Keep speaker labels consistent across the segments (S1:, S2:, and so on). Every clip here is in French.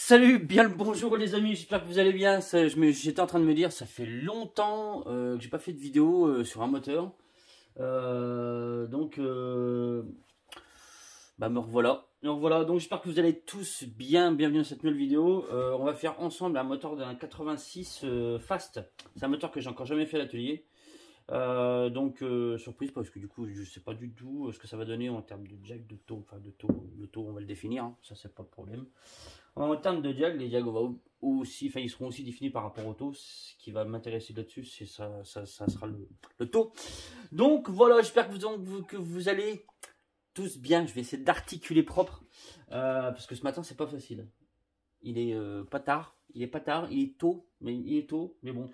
S1: Salut, bien le bonjour les amis, j'espère que vous allez bien. J'étais en train de me dire, ça fait longtemps que j'ai pas fait de vidéo sur un moteur. Me revoilà. Donc j'espère que vous allez tous bien, bienvenue à cette nouvelle vidéo. On va faire ensemble un moteur d'un 86 Fast. C'est un moteur que j'ai encore jamais fait à l'atelier. Surprise parce que du coup je sais pas du tout ce que ça va donner en termes de jack, de taux, enfin de taux, le taux on va le définir, hein, ça c'est pas le problème. En termes de diag, les diag aussi, enfin ils seront aussi définis par rapport au taux. Ce qui va m'intéresser là-dessus, c'est ça sera le taux. Donc voilà, j'espère que vous allez tous bien. Je vais essayer d'articuler propre parce que ce matin c'est pas facile. Il est pas tard, il est il est tôt, mais bon.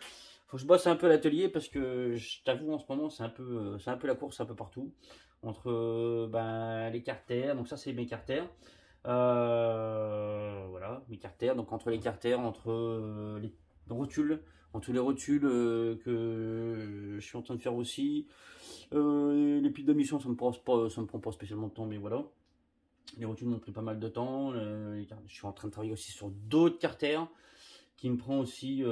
S1: Faut que je bosse un peu à l'atelier parce que je t'avoue en ce moment c'est un peu la course un peu partout entre les carters, donc ça c'est mes carters, voilà mes carters, donc entre les carters, entre les rotules, entre les rotules que je suis en train de faire aussi, les piles de mission ça me prend pas spécialement de temps, mais voilà. Les rotules m'ont pris pas mal de temps. Je suis en train de travailler aussi sur d'autres carters qui me prend aussi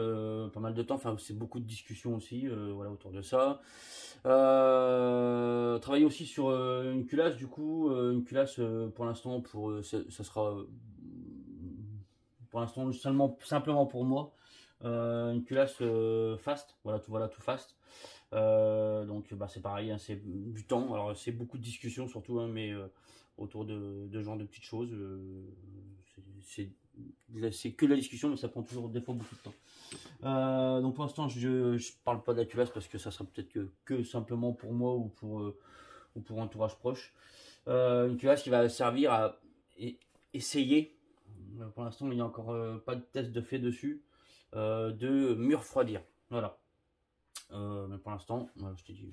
S1: pas mal de temps. Enfin, c'est beaucoup de discussions aussi voilà, autour de ça. Travailler aussi sur une culasse, du coup. Une culasse pour l'instant, ça sera pour l'instant simplement pour moi. Une culasse fast. Voilà, tout fast. C'est pareil, hein, c'est du temps. Alors, c'est beaucoup de discussions surtout, hein, mais autour de ce genre de petites choses. C'est que la discussion, mais ça prend toujours des fois beaucoup de temps. Donc pour l'instant, je parle pas de la culasse parce que ça sera peut-être que simplement pour moi ou pour un entourage proche. Une culasse qui va servir à essayer. Pour l'instant, il n'y a encore pas de test de fait dessus. De mieux refroidir. Voilà. Mais pour l'instant, voilà, je te dis,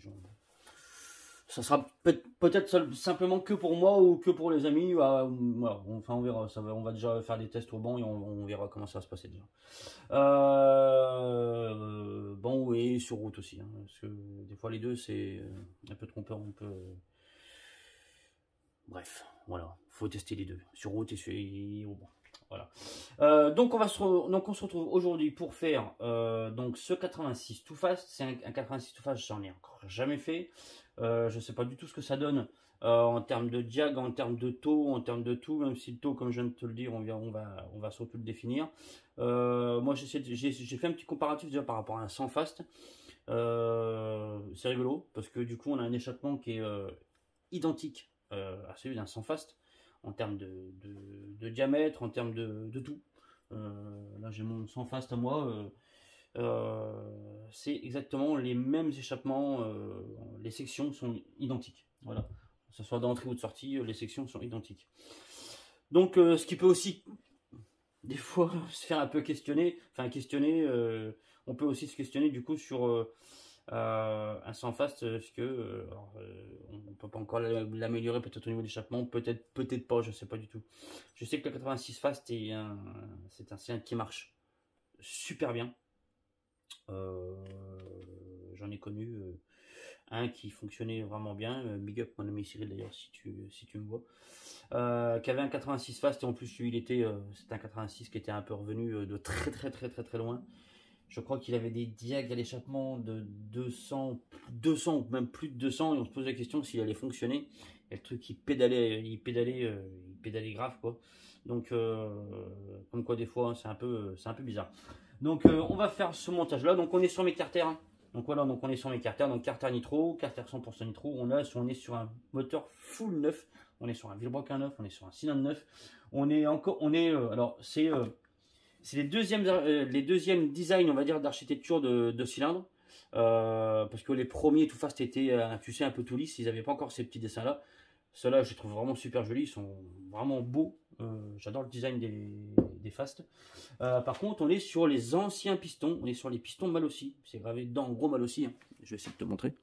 S1: ça sera peut-être simplement que pour moi ou que pour les amis. Voilà, enfin on verra. On va déjà faire des tests au banc et on verra comment ça va se passer déjà. Bon, et sur route aussi, hein, parce que des fois les deux c'est un peu trompeur, un peu. Bref, voilà, faut tester les deux, sur route et au banc. Voilà. Donc on se retrouve aujourd'hui pour faire donc ce 86 Too Fast. C'est un 86 Too Fast, j'en ai encore jamais fait. Je sais pas du tout ce que ça donne en termes de diag, en termes de taux, en termes de tout. Même si le taux, comme je viens de te le dire, on va surtout le définir. Moi j'ai fait un petit comparatif déjà par rapport à un 100 Fast. C'est rigolo parce que du coup on a un échappement qui est identique à celui d'un 100 Fast en termes de diamètre, en termes de tout. Là j'ai mon 100 Fast à moi. C'est exactement les mêmes échappements, les sections sont identiques. Voilà, que ce soit d'entrée ou de sortie, les sections sont identiques. Donc, ce qui peut aussi, des fois, se faire un peu questionner, on peut aussi se questionner du coup sur un 100 Fast, parce que on ne peut pas encore l'améliorer peut-être au niveau d'échappement, peut-être pas, je sais pas du tout. Je sais que le 86 Fast c'est un cylindre qui marche super bien. J'en ai connu un qui fonctionnait vraiment bien. Big up mon ami Cyril d'ailleurs si tu me vois. Qui avait un 86 Fast et en plus lui c'était un 86 qui était un peu revenu de très loin. Je crois qu'il avait des diags à l'échappement de 200 ou même plus de 200 et on se posait la question s'il allait fonctionner. Et le truc il pédalait grave quoi. Donc comme quoi des fois hein, c'est un peu bizarre. Donc on va faire ce montage là. Donc on est sur mes carters. Hein. Donc voilà, donc on est sur mes carters. Donc carter nitro, carter 100% nitro. On est sur un moteur full neuf. On est sur un Villebrock neuf. On est sur un cylindre neuf. Alors c'est les deuxièmes designs on va dire d'architecture de cylindres. Parce que les premiers Too Fast étaient tu sais un peu tout lisse. Ils n'avaient pas encore ces petits dessins là. Ceux-là je les trouve vraiment super jolis. Ils sont vraiment beaux. J'adore le design des Fast. Par contre, on est sur les anciens pistons. On est sur les pistons Malossi. C'est gravé dedans en gros Malossi. Hein. Je vais essayer de te montrer.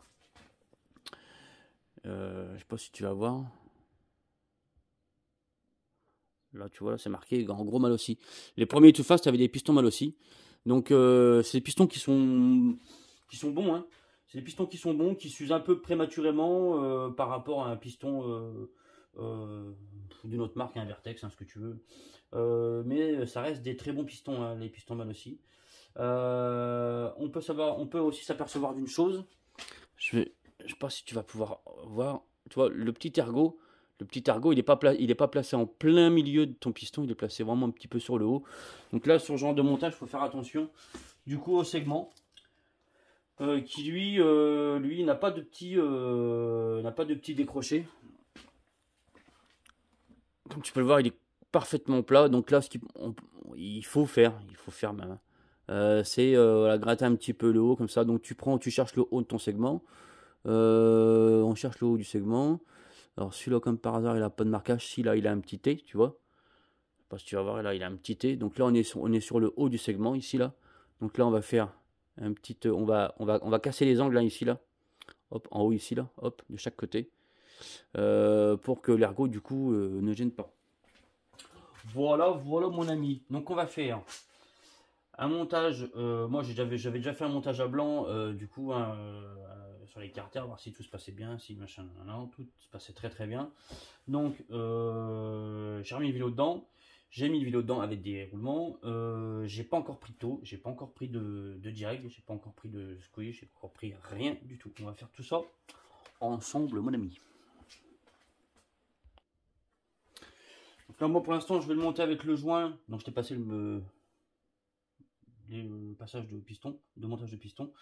S1: Je sais pas si tu vas voir. Là, tu vois, là, c'est marqué en gros Malossi. Les premiers Too Fast avaient des pistons Malossi. Donc, c'est des pistons qui sont bons. Hein. C'est des pistons qui sont bons, qui s'usent un peu prématurément par rapport à un piston d'une autre marque, un Vertex, hein, ce que tu veux. Mais ça reste des très bons pistons, hein, les pistons MAN aussi. On peut aussi s'apercevoir d'une chose. Je sais pas si tu vas pouvoir voir. Tu vois, le petit ergot, il n'est pas placé en plein milieu de ton piston, il est placé vraiment un petit peu sur le haut. Donc là, sur ce genre de montage, il faut faire attention. Du coup, au segment, qui lui n'a pas de petit décroché. Comme tu peux le voir, il est parfaitement plat. Donc là, il faut faire même, c'est gratter un petit peu le haut comme ça. Donc tu cherches le haut de ton segment. On cherche le haut du segment. Alors celui-là, comme par hasard, il a pas de marquage. Si là, il a un petit T, tu vois. Parce que tu vas voir, là, il a un petit T. Donc là, on est sur le haut du segment, ici, là. Donc là, on va faire un petit... on va casser les angles, là, ici, là. Hop, en haut, ici, là. Hop, de chaque côté. Pour que l'ergot, du coup, ne gêne pas. Voilà mon ami. Donc on va faire un montage. Moi j'avais déjà fait un montage à blanc, du coup, hein, sur les carters, voir si tout se passait bien, si machin, non, tout se passait très très bien. Donc j'ai remis le vélo dedans. J'ai mis le vélo dedans avec des roulements. J'ai pas encore pris de taux, j'ai pas encore pris de direct, j'ai pas encore pris de squish, j'ai pas encore pris rien du tout. On va faire tout ça ensemble, mon ami. Donc là, moi pour l'instant, je vais le monter avec le joint. Donc je t'ai passé le passage de piston, de montage de piston.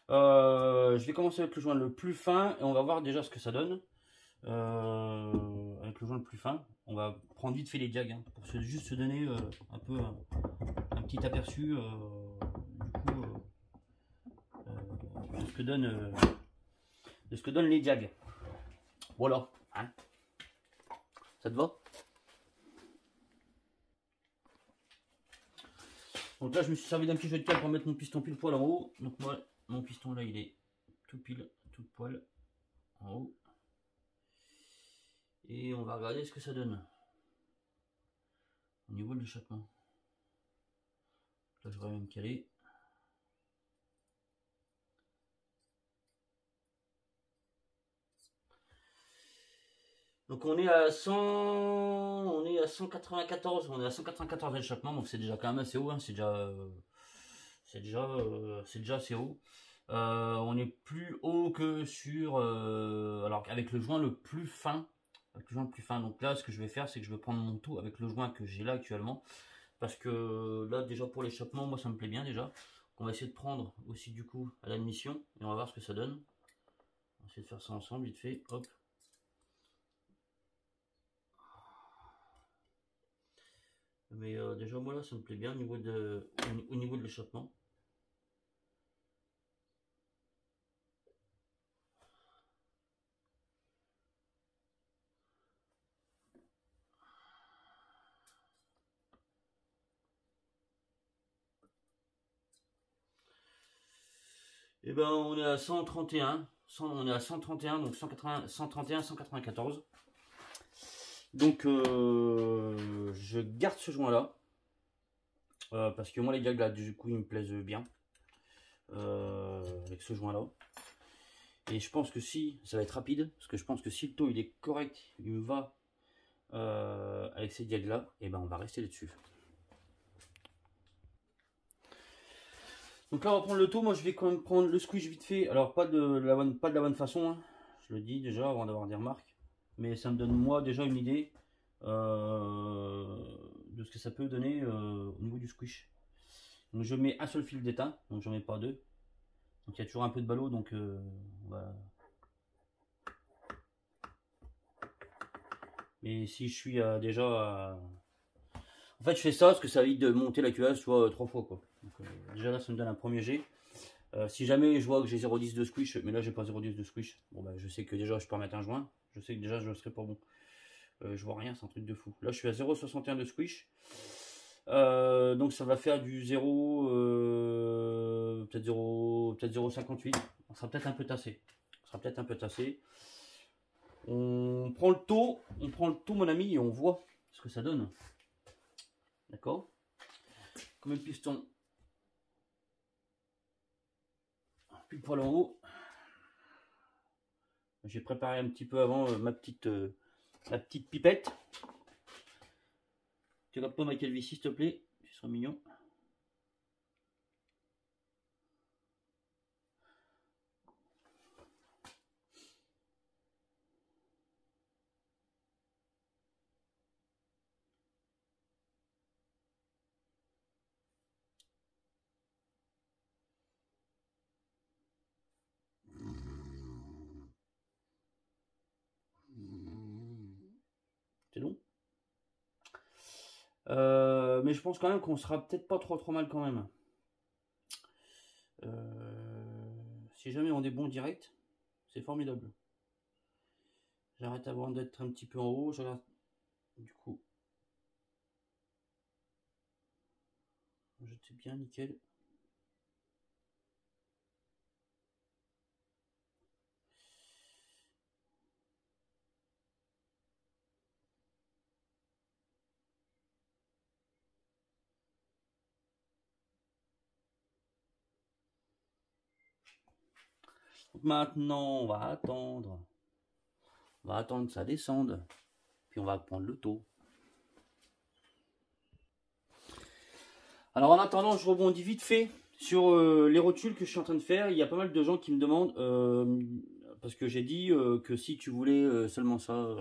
S1: Je vais commencer avec le joint le plus fin et on va voir déjà ce que ça donne. Avec le joint le plus fin, on va prendre vite fait les diags, hein, pour juste se donner un peu un petit aperçu du coup de ce que donnent les diags. Voilà, hein. Ça te va? Donc là, je me suis servi d'un petit jeu de câble pour mettre mon piston pile poil en haut. Donc moi, mon piston là, il est tout poil en haut. Et on va regarder ce que ça donne au niveau de l'échappement. Là, je vais même caler. Donc on est à 194, on est à 194 d'échappement, donc c'est déjà quand même assez haut, hein, c'est déjà assez haut. On est plus haut que sur, alors avec le joint le plus fin, Donc là, ce que je vais faire, c'est que je vais prendre mon tout avec le joint que j'ai là actuellement, parce que là déjà pour l'échappement, moi ça me plaît bien déjà. On va essayer de prendre aussi du coup à l'admission et on va voir ce que ça donne. On va essayer de faire ça ensemble vite fait, hop. Mais déjà moi là ça me plaît bien au niveau de l'échappement. Et ben on est à 131, on est à 131, donc 180, 131, 194. Donc je garde ce joint là. Parce que moi les diags là du coup ils me plaisent bien. Avec ce joint là. Et je pense que si, ça va être rapide, parce que je pense que si le taux il est correct, il me va avec ces diags là, et ben on va rester là-dessus. Donc là on va prendre le taux, moi je vais quand même prendre le squish vite fait, alors pas de la bonne façon, hein. Je le dis déjà avant d'avoir des remarques, mais ça me donne moi déjà une idée de ce que ça peut donner au niveau du squish. Donc je mets un seul fil d'étain, donc j'en mets pas deux. Donc il y a toujours un peu de ballot, donc on va... Mais si je suis déjà... En fait je fais ça parce que ça évite de monter la culasse soit 3 fois quoi. Donc, déjà là ça me donne un premier jet. Si jamais je vois que j'ai 0,10 de squish, mais là j'ai pas 0,10 de squish, bon bah je sais que déjà je peux remettre un joint. Je sais que déjà je serai pas bon. Je vois rien, c'est un truc de fou. Là je suis à 0,61 de squish. Donc ça va faire du 0, peut-être 0,58. On sera peut-être un peu tassé. On prend le taux, mon ami, et on voit ce que ça donne. D'accord? Comme le piston pile poil en haut. J'ai préparé un petit peu avant ma petite la petite pipette. Tu regardes pas ma calvitie, s'il te plaît, ce serait mignon. C'est long. Mais je pense quand même qu'on sera peut-être pas trop mal quand même. Si jamais on est bon direct, c'est formidable. J'arrête avant d'être un petit peu en haut. J'arrête. Du coup, j'étais bien nickel. Donc maintenant, on va attendre. On va attendre que ça descende. Puis on va prendre le taux. Alors en attendant, je rebondis vite fait sur les rotules que je suis en train de faire. Il y a pas mal de gens qui me demandent, parce que j'ai dit que si tu voulais seulement ça,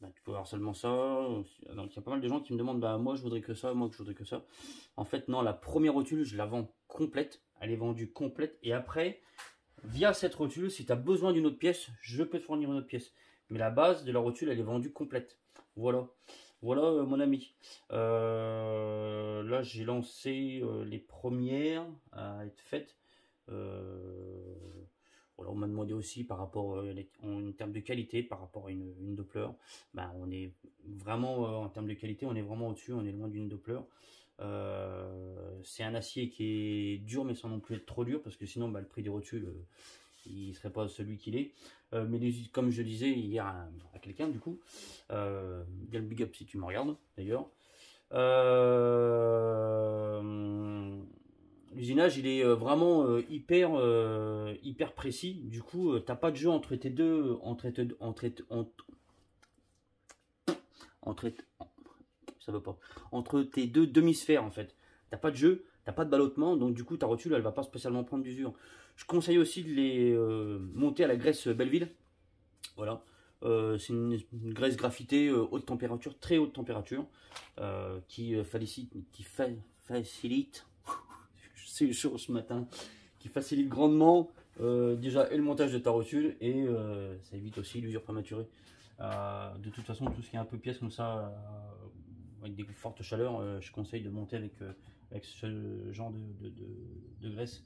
S1: bah, tu peux avoir seulement ça. Donc il y a pas mal de gens qui me demandent, bah moi je voudrais que ça, moi je voudrais que ça. En fait non, la première rotule, je la vends complète. Elle est vendue complète. Et après, via cette rotule, si tu as besoin d'une autre pièce, je peux te fournir une autre pièce. Mais la base de la rotule, elle est vendue complète. Voilà. Voilà mon ami. Là j'ai lancé les premières à être faites. Voilà, on m'a demandé aussi par rapport en termes de qualité, par rapport à une Doppler. Ben, on est vraiment en termes de qualité, on est vraiment au-dessus, on est loin d'une Doppler. C'est un acier qui est dur mais sans non plus être trop dur parce que sinon le prix des rotules il serait pas celui qu'il est. Mais comme je disais hier à quelqu'un du coup, bien le big up si tu me regardes d'ailleurs. L'usinage il est vraiment hyper précis. Du coup, t'as pas de jeu entre tes deux ça veut pas entre tes deux demi-sphères en fait. T'as pas de jeu, t'as pas de ballottement, donc du coup ta rotule elle va pas spécialement prendre d'usure. Je conseille aussi de les monter à la graisse Belleville. Voilà. C'est une graisse graphitée haute température, très haute température, qui facilite c'est chaud ce matin, qui facilite grandement déjà et le montage de ta rotule et ça évite aussi l'usure prématurée. De toute façon, tout ce qui est un peu pièce comme ça, avec des fortes chaleurs, je conseille de monter avec ce genre de graisse.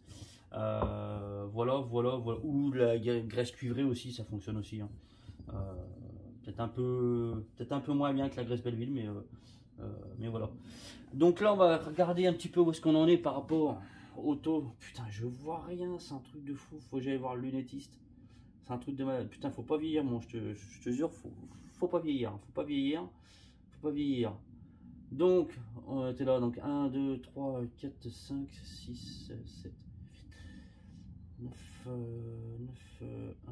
S1: Voilà. Ou la graisse cuivrée aussi, ça fonctionne aussi. Hein. Peut-être un peu moins bien que la graisse Belleville, mais voilà. Donc là, on va regarder un petit peu où est-ce qu'on en est par rapport au taux. Putain, je vois rien, c'est un truc de fou. Faut que j'aille voir le lunettiste. C'est un truc de malade. Putain, faut pas vieillir, moi, je te jure, faut pas vieillir. Faut pas vieillir. Faut pas vieillir. Donc, on était là. Donc, 1, 2, 3, 4, 5, 6, 7, 8, 9, 1, 2,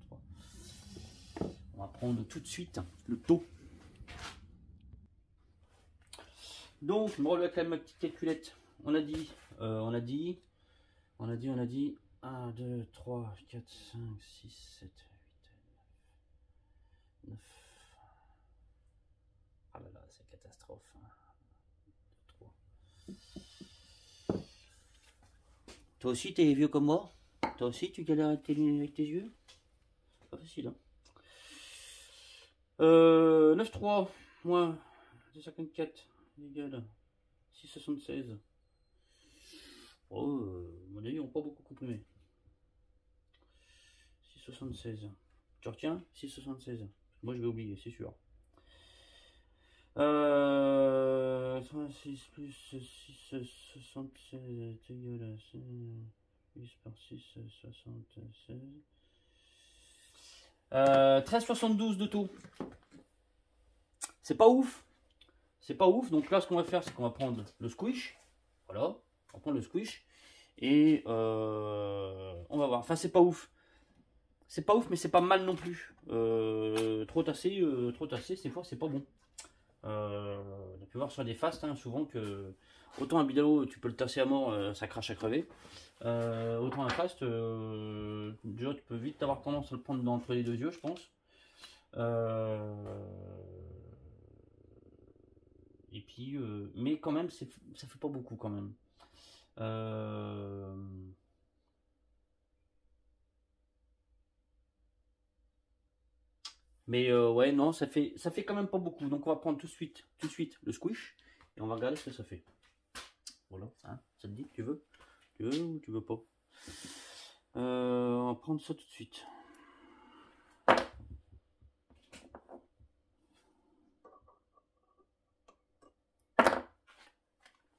S1: 3. On va prendre tout de suite le taux. Donc, je me relève avec ma petite calculette. On a dit 1, 2, 3, 4, 5, 6, 7, 8, 9. Ah là là, c'est catastrophe. 3. Toi aussi, t'es vieux comme moi? Toi aussi, tu galères avec tes yeux? Pas facile, hein. 9, 3, moins 2,54 égale 6,76. Oh, mon avis, on n'a pas beaucoup comprimé. 6,76. Tu retiens 6,76. Moi, je vais oublier, c'est sûr. 36 plus 6,76 est égal à 8 par 6,76. 13,72 de taux. C'est pas ouf. C'est pas ouf. Donc là, ce qu'on va faire, c'est qu'on va prendre le squish. Voilà. On va prendre le squish. Et on va voir. Enfin, c'est pas ouf. c'est pas ouf, mais c'est pas mal non plus. Trop tassé, ces fois, c'est pas bon. On a pu voir sur des fasts, hein, souvent que autant un bidalo, tu peux le tasser à mort, ça crache à crever. Autant un fast, déjà, tu peux vite avoir tendance à le prendre entre les deux yeux, je pense. Et puis, mais quand même, ça fait pas beaucoup quand même. Mais ouais, non, ça fait quand même pas beaucoup. Donc on va prendre tout de suite le squish et on va regarder ce que ça fait. Voilà, hein, ça te dit, tu veux ou tu veux pas? On va prendre ça tout de suite.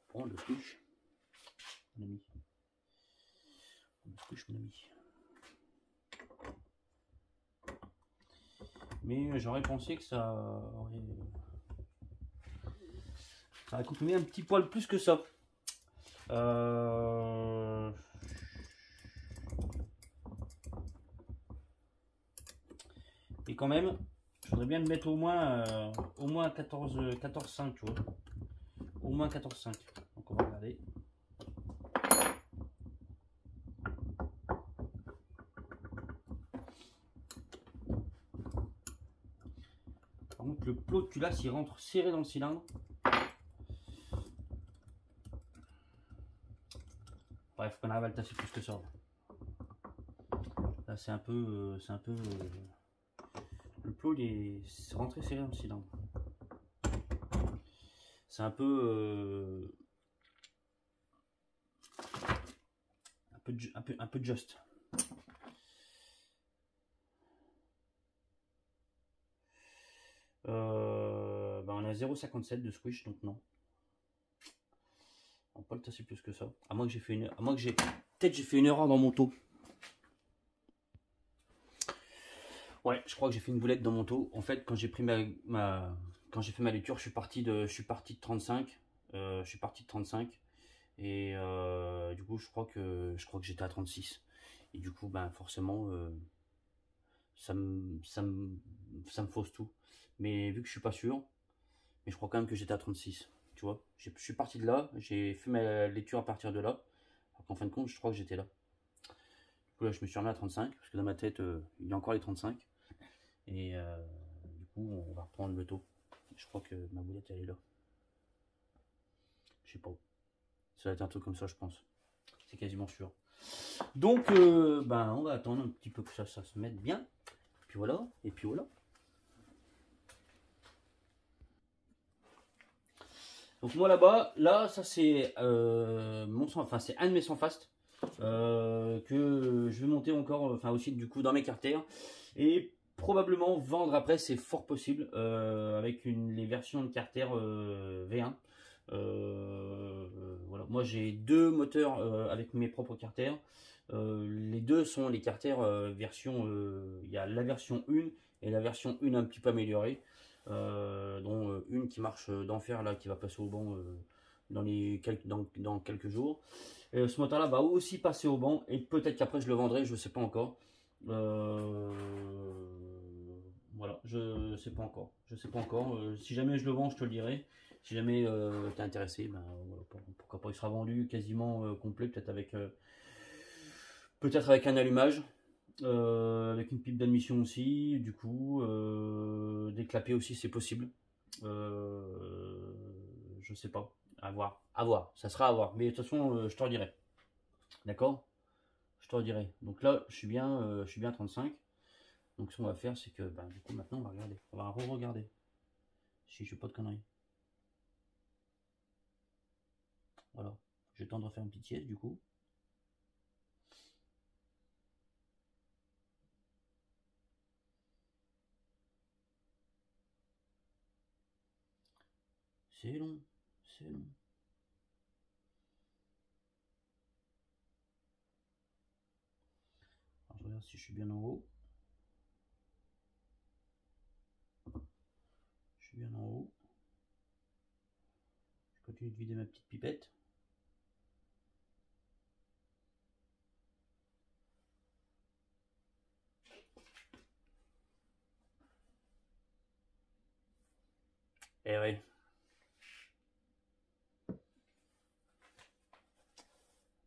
S1: Prends le squish, mon ami. Le squish, mon ami. Mais j'aurais pensé que ça aurait consommé un petit poil plus que ça. Et quand même, je voudrais bien le mettre au moins 14,5, tu vois. Au moins 14,5. Donc on va regarder. Par contre, le plot de culasse, il rentre serré dans le cylindre. Bref, qu'on arrive à le tasser plus que ça. Là, c'est un peu, le plot, il est rentré serré dans le cylindre. C'est un peu, un peu just. On est à 0,57 de squish, donc non. On peut pas le tasser plus que ça. À moins que j'ai fait une, peut-être j'ai fait une erreur dans mon taux. Ouais, je crois que j'ai fait une boulette dans mon taux. En fait, quand j'ai pris quand j'ai fait ma lecture, je suis parti de 35. Je suis parti de 35. Et du coup, je crois que j'étais à 36. Et du coup, ben forcément, ça me fausse tout. Mais vu que je suis pas sûr, mais je crois quand même que j'étais à 36. Tu vois, je suis parti de là, j'ai fait ma lecture à partir de là. Alors qu'en fin de compte, je crois que j'étais là. Du coup, là, je me suis remis à 35, parce que dans ma tête, il y a encore les 35. Et du coup, on va reprendre le taux. Je crois que ma boulette, elle est là. Je sais pas où. Ça va être un truc comme ça, je pense. C'est quasiment sûr. Donc, ben, on va attendre un petit peu que ça se mette bien. Et puis voilà, et puis voilà. Donc moi là-bas, là, ça c'est c'est un de mes sans fast que je vais monter encore, enfin aussi du coup dans mes carters et probablement vendre après, c'est fort possible avec les versions de carter V1. Voilà, moi j'ai deux moteurs avec mes propres carters. Les deux sont les carters version, il y a la version 1 et la version 1 un petit peu améliorée. Dont une qui marche d'enfer là, qui va passer au banc dans quelques jours. Ce moteur là va aussi passer au banc et peut-être qu'après je le vendrai, je sais pas encore. Voilà, je sais pas encore. Si jamais je le vends, je te le dirai. Si jamais t'es intéressé, ben, voilà, pourquoi pas, il sera vendu quasiment complet, peut-être avec un allumage. Avec une pipe d'admission aussi, du coup, des clapets aussi, c'est possible. Je sais pas, à voir, ça sera à voir. Mais de toute façon, je te redirai. D'accord? Je te redirai. Donc là, je suis bien à 35. Donc ce qu'on va faire, c'est que, ben, du coup, maintenant, on va regarder. On va re-regarder. Si je fais pas de conneries. Voilà. Je vais tendre à faire une petite sieste, du coup. C'est long, c'est long. Alors, je regarde si je suis bien en haut. Je suis bien en haut. Je continue de vider ma petite pipette. Eh ouais. À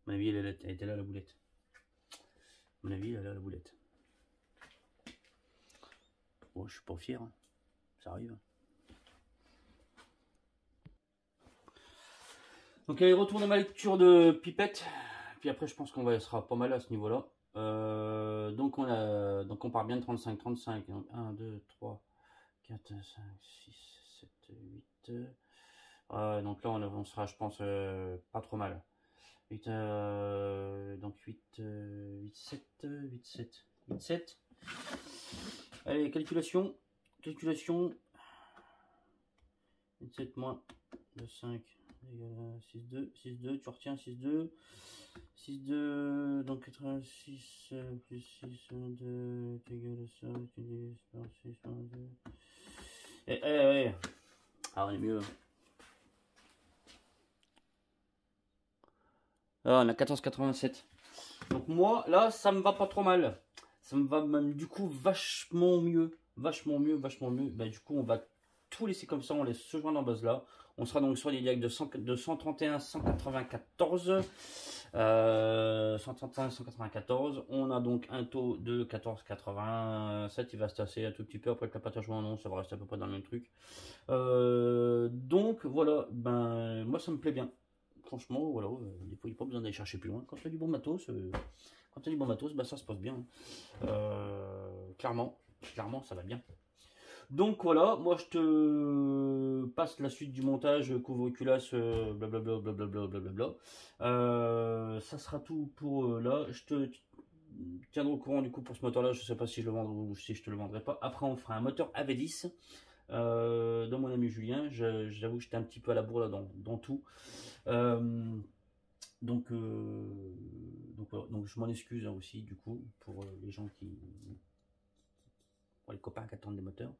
S1: mon avis, elle était là la boulette. À mon avis, elle est là la boulette. Bon, je suis pas fier, hein. Ça arrive. Donc allez, retourne à ma lecture de pipette. Puis après, je pense qu'on sera pas mal à ce niveau-là. Donc on part bien de 35. Donc 1, 2, 3, 4, 5, 6, 7, 8. Donc là, on sera, je pense, pas trop mal. 8, donc 8, 8, 7. Allez, calculation. 27 moins 2, 5. 6, 2, tu retiens 6, 2. 6, 2, donc 86 plus 6, 2, tu égales ça, tu divises par 6, 2. Ouais. Ah, on est mieux. Ah, on a 14,87. Donc moi, là, ça me va pas trop mal. Ça me va même du coup vachement mieux. Bah, du coup, on va tout laisser comme ça. On laisse ce joint en base là. On sera donc sur des diags de 131, 194. 131, 194. On a donc un taux de 14,87. Il va se tasser un tout petit peu. Après le capatagement, non, ça va rester à peu près dans le même truc. Donc voilà, ben moi ça me plaît bien. Franchement, voilà, des fois il n'y a pas besoin d'aller chercher plus loin. Quand tu as du bon matos, bah, ça se passe bien. Clairement, ça va bien. Donc voilà, moi je te passe la suite du montage, couvre culasse, blablabla. Ça sera tout pour là. Je te tiendrai au courant du coup pour ce moteur là. Je sais pas si je le vendrai ou si je te le vendrai pas. Après on fera un moteur AV10 dans mon ami Julien. J'avoue que j'étais un petit peu à la bourre là dans tout. Donc voilà. Donc je m'en excuse hein, aussi du coup pour les gens pour les copains qui attendent des moteurs.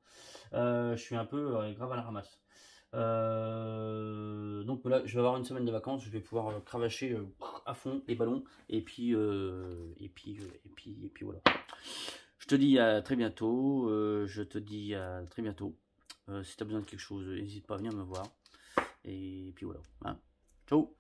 S1: Je suis un peu grave à la ramasse. Donc voilà, je vais avoir une semaine de vacances, je vais pouvoir cravacher à fond les ballons et puis voilà. Je te dis à très bientôt. Si tu as besoin de quelque chose, n'hésite pas à venir me voir. Et puis voilà. Hein. Ciao.